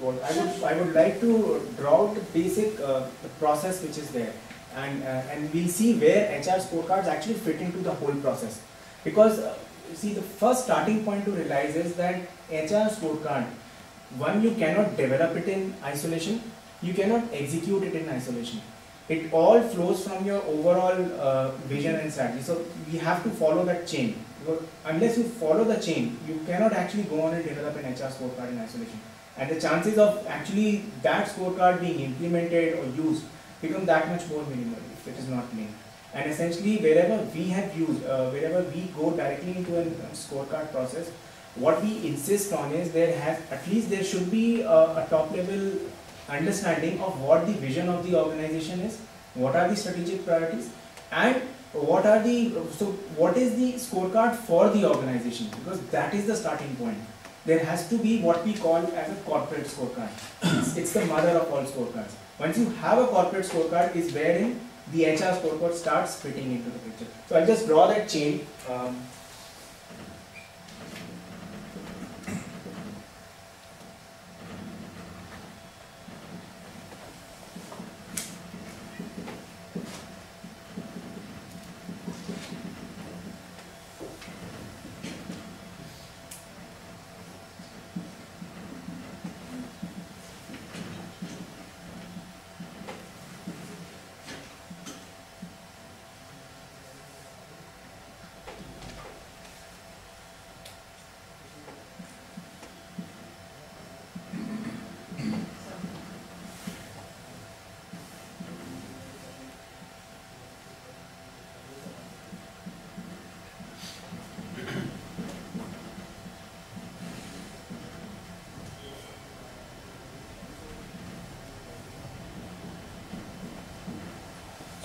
I would like to draw out the basic the process which is there, and we'll see where HR scorecards actually fit into the whole process. Because see, the first starting point to realize is that HR scorecard, one, you cannot develop it in isolation, you cannot execute it in isolation. It all flows from your overall vision and strategy. So we have to follow that chain. Because unless you follow the chain, you cannot actually go on and develop an HR scorecard in isolation. And the chances of actually that scorecard being implemented or used become that much more minimal if it is not linked. And essentially, wherever we have used, wherever we go directly into a scorecard process, what we insist on is at least there should be a top level understanding of what the vision of the organization is, what are the strategic priorities, and what is the scorecard for the organization, because that is the starting point. There has to be what we call as a corporate scorecard. It's the mother of all scorecards. Once you have a corporate scorecard is wherein the HR scorecard starts fitting into the picture. So I'll just draw that chain.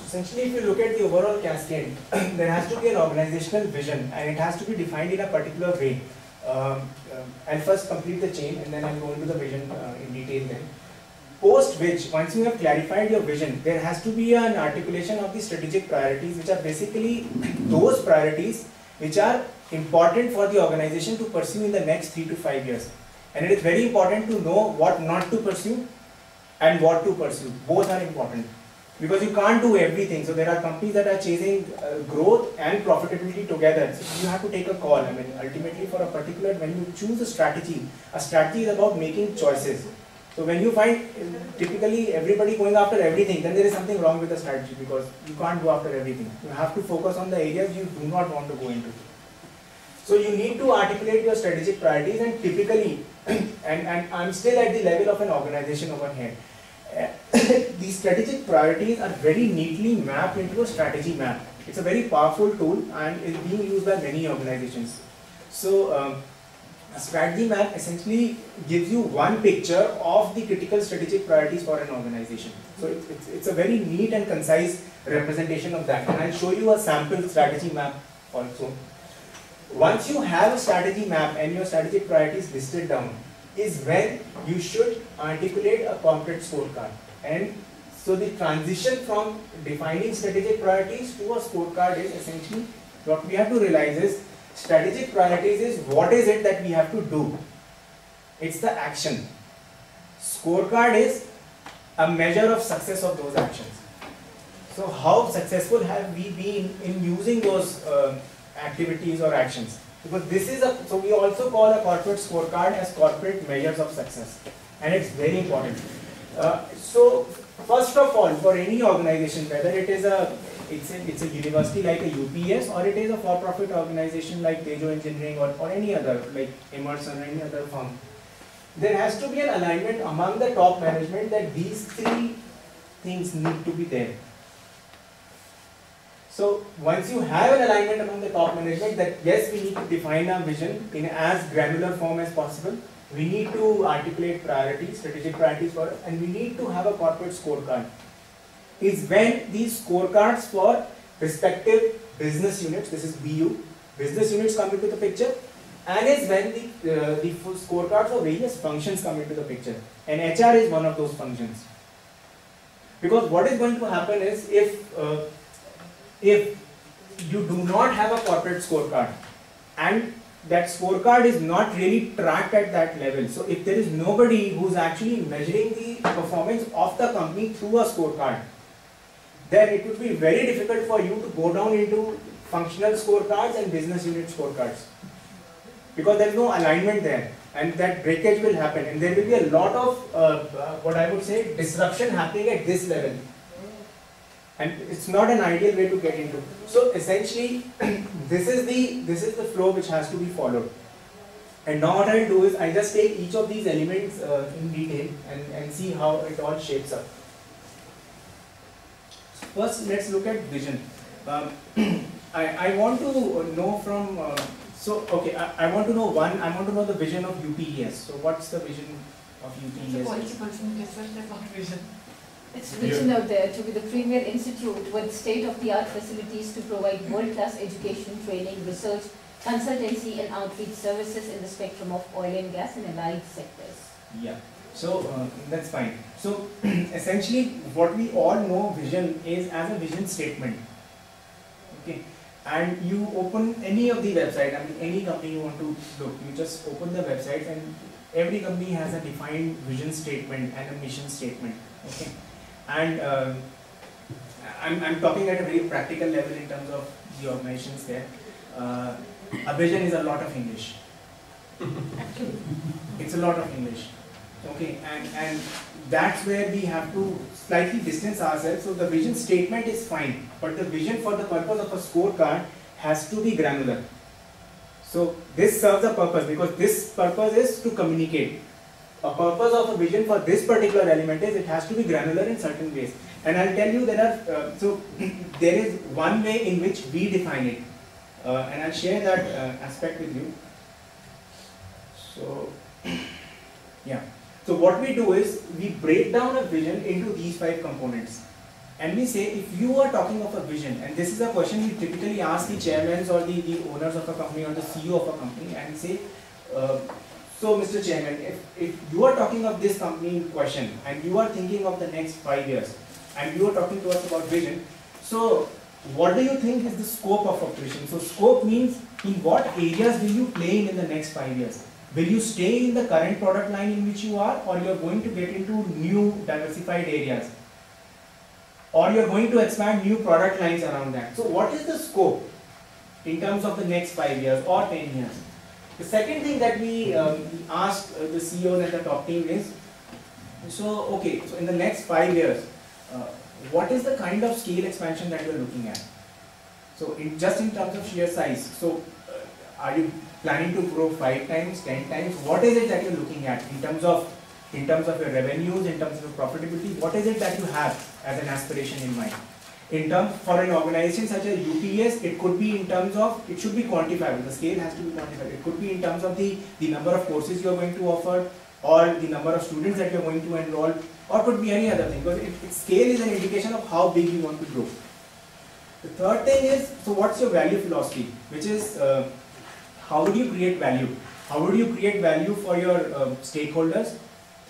Essentially, if you look at the overall cascade, there has to be an organizational vision and it has to be defined in a particular way. I'll first complete the chain and then I'll go into the vision in detail then. Post which, once you have clarified your vision, there has to be an articulation of the strategic priorities, which are basically those priorities which are important for the organization to pursue in the next 3 to 5 years. And it is very important to know what not to pursue and what to pursue. Both are important. Because you can't do everything. So there are companies that are chasing growth and profitability together. So you have to take a call. I mean, ultimately for a particular, when you choose a strategy is about making choices. So when you find typically everybody going after everything, then there is something wrong with the strategy, because you can't go after everything. You have to focus on the areas you do not want to go into. So you need to articulate your strategic priorities, and typically, and I'm still at the level of an organization over here. These strategic priorities are very neatly mapped into a strategy map. It's a very powerful tool and is being used by many organizations. So a strategy map essentially gives you one picture of the critical strategic priorities for an organization. So it's a very neat and concise representation of that, and I'll show you a sample strategy map also. Once you have a strategy map and your strategic priorities listed down, is when you should articulate a corporate scorecard. And so the transition from defining strategic priorities to a scorecard is essentially, what we have to realize is, strategic priorities is what is it that we have to do. It's the action. Scorecard is a measure of success of those actions. So how successful have we been in using those activities or actions? Because this is so we also call a corporate scorecard as corporate measures of success, and it's very important. So first of all, for any organization, whether it is it's a university like a UPES, or it is a for-profit organization like Tejo Engineering, or any other like Emerson or any other firm, there has to be an alignment among the top management that these three things need to be there. So once you have an alignment among the top management that yes, we need to define our vision in as granular form as possible, we need to articulate priorities, strategic priorities for it, and we need to have a corporate scorecard, is when these scorecards for respective business units, this is BU, business units come into the picture, and is when the full scorecards for various functions come into the picture, and HR is one of those functions. Because what is going to happen is, if you do not have a corporate scorecard and that scorecard is not really tracked at that level. So if there is nobody who's actually measuring the performance of the company through a scorecard, then it would be very difficult for you to go down into functional scorecards and business unit scorecards, because there is no alignment there, and that breakage will happen, and there will be a lot of what I would say disruption happening at this level, and it's not an ideal way to get into. So essentially this is the flow which has to be followed. And now what I'll do is I just take each of these elements in detail and see how it all shapes up. First, let's look at vision. I want to know from, I want to know the vision of UPES. So what's the vision of UPES? It's written out there to be the premier institute with state-of-the-art facilities to provide world-class education, training, research, consultancy and outreach services in the spectrum of oil and gas and allied sectors. Yeah. So that's fine. So essentially what we all know vision is as a vision statement. Okay. And you open any of the website, I mean any company you want to look, you just open the website and every company has a defined vision statement and a mission statement. Okay. And I'm talking at a very practical level in terms of the organizations there. A vision is a lot of English. It's a lot of English. Okay, and that's where we have to slightly distance ourselves. So the vision statement is fine, but the vision for the purpose of a scorecard has to be granular. So this serves a purpose, because this purpose is to communicate. A purpose of a vision for this particular element is it has to be granular in certain ways. And I'll tell you there are, there is one way in which we define it. And I'll share that aspect with you. So, yeah. So what we do is we break down a vision into these 5 components. And we say if you are talking of a vision, and this is a question we typically ask the chairmen or the owners of a company or the CEO of a company, and say, so Mr. Chairman, if you are talking of this company in question and you are thinking of the next 5 years and you are talking to us about vision, so what do you think is the scope of operation? So scope means in what areas will you play in the next 5 years? Will you stay in the current product line in which you are, or you are going to get into new diversified areas? Or you are going to expand new product lines around that? So what is the scope in terms of the next 5 years or 10 years? The second thing that we asked the CEOs and the top team is, so in the next 5 years, what is the kind of scale expansion that you are looking at? So just in terms of sheer size, so are you planning to grow 5 times, 10 times? What is it that you're looking at in terms of your revenues, in terms of your profitability? What is it that you have as an aspiration in mind? In terms, for an organization such as UPES, it could be in terms of, it should be quantifiable, the scale has to be quantifiable. It could be in terms of the number of courses you are going to offer, or the number of students that you are going to enroll, or could be any other thing, because scale is an indication of how big you want to grow. The third thing is, so what's your value philosophy, which is how would you create value? How would you create value for your stakeholders,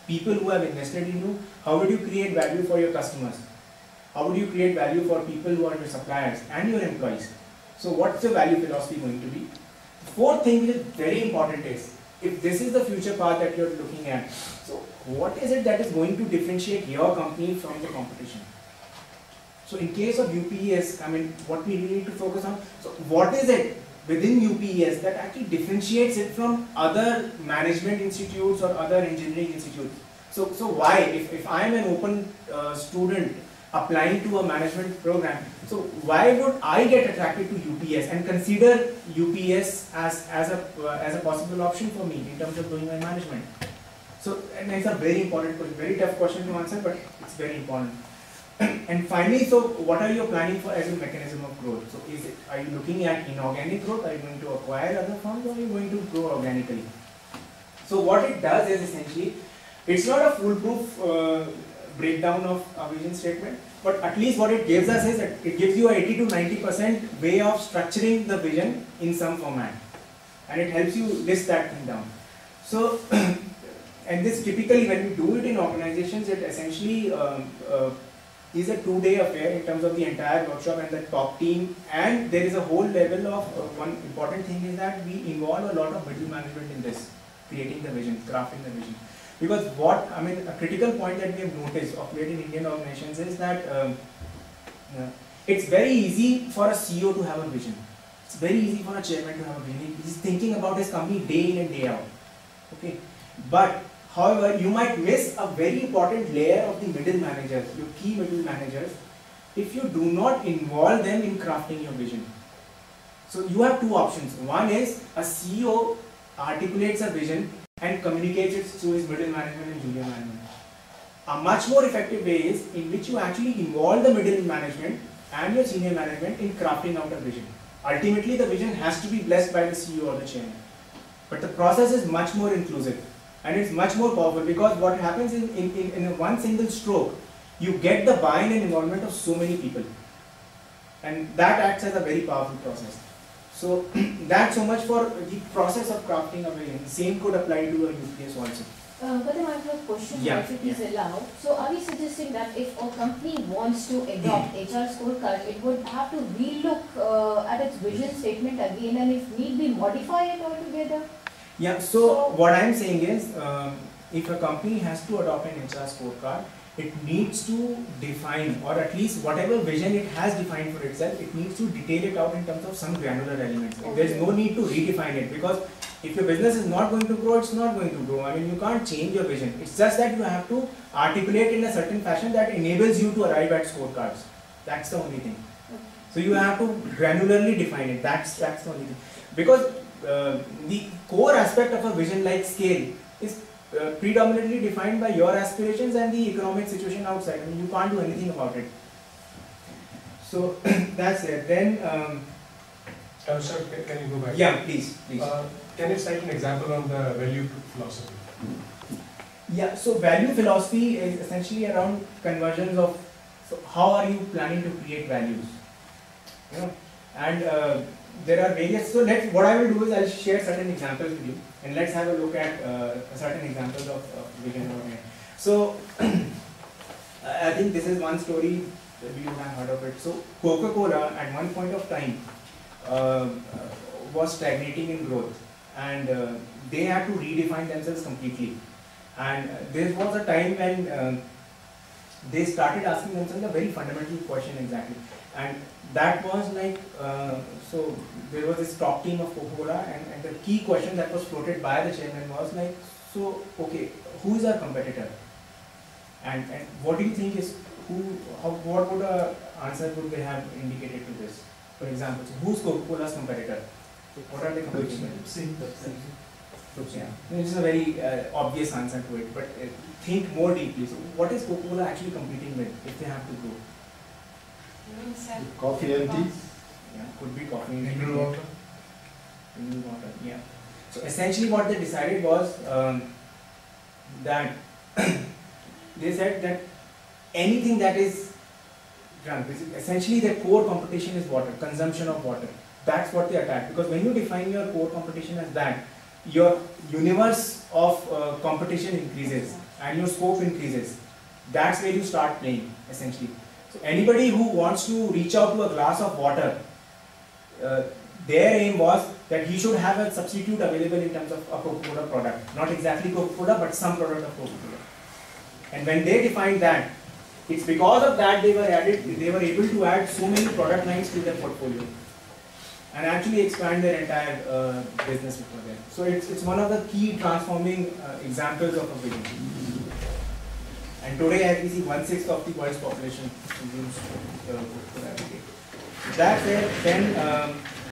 people who have invested in you? How would you create value for your customers? How would you create value for people who are your suppliers and your employees? So what's your value philosophy going to be? The fourth thing which is very important is, if this is the future path that you're looking at, so what is it that is going to differentiate your company from the competition? So in case of UPES, I mean, what we need to focus on, so what is it within UPES that actually differentiates it from other management institutes or other engineering institutes? So why, if I am an open student applying to a management program, so why would I get attracted to UPES and consider UPES as a possible option for me in terms of doing my management? So, and it's a very important question, very tough question to answer, but it's very important. And finally, so what are you planning for as a mechanism of growth? So are you looking at inorganic growth? Are you going to acquire other firms, or are you going to grow organically? So what it does is essentially, it's not a foolproof breakdown of a vision statement, but at least what it gives us is that it gives you a 80 to 90% way of structuring the vision in some format, and it helps you list that thing down. So and this typically, when we do it in organizations, it essentially is a 2-day affair in terms of the entire workshop and the top team, and there is a whole level of one important thing is that we involve a lot of middle management in this, creating the vision, crafting the vision. Because what, I mean, a critical point that we have noticed of late in Indian organizations is that it's very easy for a CEO to have a vision. It's very easy for a chairman to have a vision. He's thinking about his company day in and day out. Okay, but however, you might miss a very important layer of the middle managers, your key middle managers, if you do not involve them in crafting your vision. So you have two options. One is a CEO articulates a vision and communicates it to his middle management and junior management. A much more effective way is in which you actually involve the middle management and your senior management in crafting out a vision. Ultimately, the vision has to be blessed by the CEO or the chairman. But the process is much more inclusive and it's much more powerful, because what happens in a one single stroke, you get the buy-in and involvement of so many people. And that acts as a very powerful process. So that's so much for the process of crafting a vision. The same could apply to a UPS also. But then I have a question, if it is allowed. So are we suggesting that if a company wants to adopt HR scorecard, it would have to relook at its vision statement again, and if need be modify it altogether? Yeah, so what I am saying is, if a company has to adopt an HR scorecard, it needs to define, or at least whatever vision it has defined for itself, it needs to detail it out in terms of some granular elements. Okay. There is no need to redefine it, because if your business is not going to grow, it's not going to grow. I mean, you can't change your vision. It's just that you have to articulate in a certain fashion that enables you to arrive at scorecards. That's the only thing. Okay. So you have to granularly define it. That's the only thing. Because the core aspect of a vision like scale is predominantly defined by your aspirations and the economic situation outside. I mean, you can't do anything about it. So that's it. Then, sir, can you go back? Yeah, please. Can you cite an example on the value philosophy? Yeah, so value philosophy is essentially around conversions of, so how are you planning to create values? You know, and there are various, so what I will do is I'll share certain examples with you, and let's have a look at certain examples of vision. So I think this is one story that you have heard of it. So Coca-Cola at one point of time was stagnating in growth, and they had to redefine themselves completely. And there was a time when they started asking themselves a very fundamental question exactly, and that was like, so there was this top team of Coca-Cola, and the key question that was floated by the chairman was like, so okay, who is our competitor? And what do you think is, what would a answer would they have indicated to this? For example, so who's Coca-Cola's competitor? What are they competing with? Yeah, this is a very obvious answer to it, but think more deeply. So what is Coca-Cola actually competing with if they have to grow? Coffee and tea? Yeah, could be coffee and Mineral water? Mineral water, yeah. So essentially what they decided was that they said that anything that is drunk, essentially their core competition is water, consumption of water. That's what they attack, because when you define your core competition as that, your universe of competition increases and your scope increases. That's where you start playing, essentially. So anybody who wants to reach out to a glass of water, their aim was that he should have a substitute available in terms of a Coca-Cola product. Not exactly Coca-Cola, but some product of Coca-Cola. And when they defined that, it's because of that they were able to add so many product lines to their portfolio and actually expand their entire business for them. So it's one of the key transforming examples of a vision. And today, as we see, 1/6 of the world's population consumes Coca-Cola every day. That's it. Then